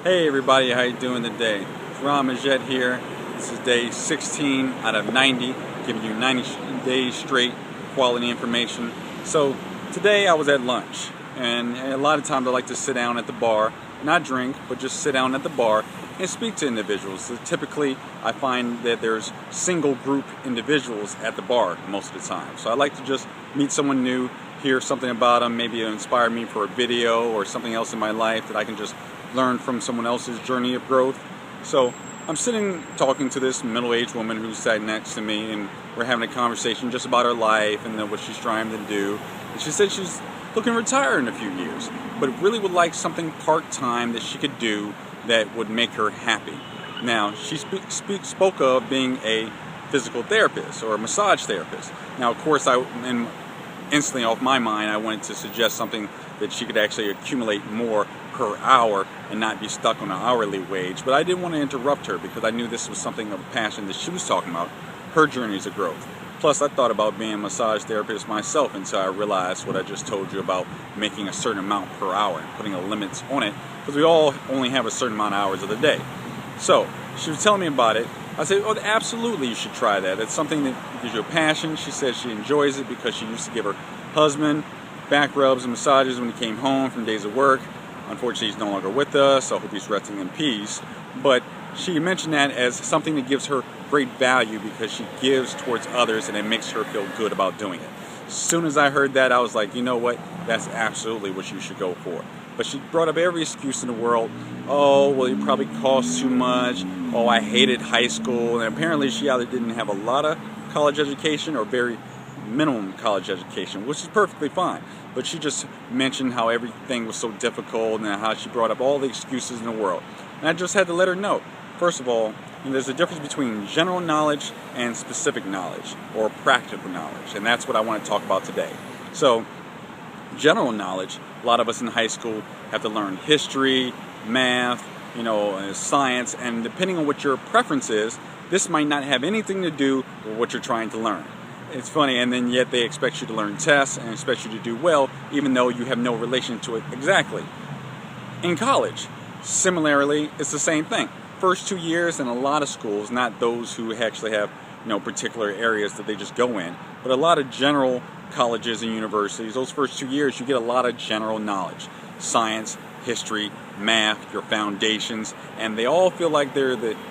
Hey everybody, how you doing today? It's Ramajet here. This is day 16 out of 90, giving you 90 days straight quality information. So today I was at lunch, and a lot of times I like to sit down at the bar, not drink, but just sit down at the bar and speak to individuals. So typically I find that there's single group individuals at the bar most of the time. So I like to just meet someone new, hear something about them, maybe inspire me for a video or something else in my life that I can just learn from someone else's journey of growth. So I'm sitting talking to this middle-aged woman who sat next to me, and we're having a conversation just about her life and what she's trying to do. And she said she's looking to retire in a few years, but really would like something part-time that she could do that would make her happy. Now, she spoke of being a physical therapist or a massage therapist. Now, of course, instantly off my mind, I wanted to suggest something that she could actually accumulate more per hour and not be stuck on an hourly wage. But I didn't want to interrupt her because I knew this was something of a passion that she was talking about, her journeys of growth. Plus, I thought about being a massage therapist myself until I realized what I just told you about making a certain amount per hour and putting a limit on it, because we all only have a certain amount of hours of the day. So she was telling me about it. I said, oh, absolutely, you should try that. It's something that gives you a passion. She said she enjoys it because she used to give her husband back rubs and massages when he came home from days of work. Unfortunately, he's no longer with us, so I hope he's resting in peace. But she mentioned that as something that gives her great value because she gives towards others and it makes her feel good about doing it. As soon as I heard that, I was like, you know what? That's absolutely what you should go for. But she brought up every excuse in the world. Oh, well, it probably costs too much. Oh, I hated high school. And apparently she either didn't have a lot of college education or very minimum college education, which is perfectly fine. But she just mentioned how everything was so difficult and how she brought up all the excuses in the world. And I just had to let her know, first of all, there's a difference between general knowledge and specific knowledge or practical knowledge. And that's what I want to talk about today. So, general knowledge, a lot of us in high school have to learn history, math, science, and depending on what your preference is, this might not have anything to do with what you're trying to learn. It's funny, and then yet they expect you to learn tests and expect you to do well, even though you have no relation to it exactly. In college, similarly, it's the same thing. First 2 years in a lot of schools, not those who actually have particular areas that they just go in, but a lot of general colleges and universities, those first 2 years you get a lot of general knowledge. Science, history, math, your foundations, and they all feel like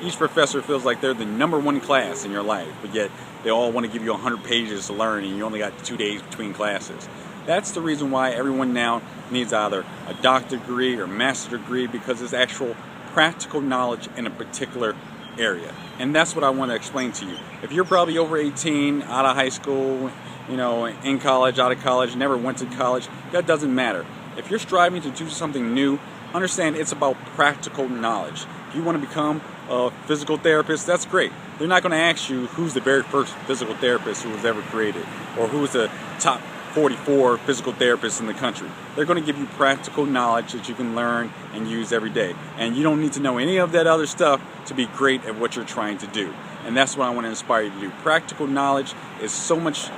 each professor feels like they're the number one class in your life, but yet they all want to give you 100 pages to learn and you only got 2 days between classes. That's the reason why everyone now needs either a doctorate degree or master's degree, because it's actual practical knowledge in a particular area. And that's what I want to explain to you. If you're probably over 18, out of high school, in college, out of college, never went to college, that doesn't matter. If you're striving to do something new, understand it's about practical knowledge. If you want to become a physical therapist, that's great. They're not going to ask you who's the very first physical therapist who was ever created or who's the top 44 physical therapists in the country. They're going to give you practical knowledge that you can learn and use every day. And you don't need to know any of that other stuff to be great at what you're trying to do. And that's what I want to inspire you to do. Practical knowledge is so much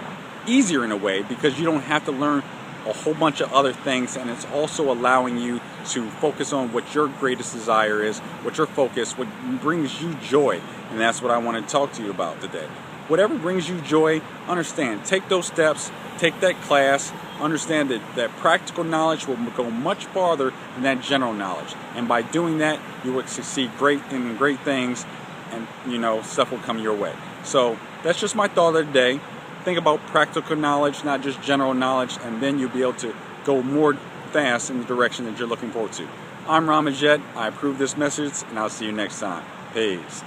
easier in a way because you don't have to learn a whole bunch of other things, and it's also allowing you to focus on what your greatest desire is, what your focus, what brings you joy. And that's what I want to talk to you about today. Whatever brings you joy, understand, take those steps, take that class, understand that practical knowledge will go much farther than that general knowledge. And by doing that, you will succeed in great things, and stuff will come your way. So that's just my thought of the day. Think about practical knowledge, not just general knowledge, and then you'll be able to go more fast in the direction that you're looking forward to. I'm Ramajet. I approve this message, and I'll see you next time. Peace.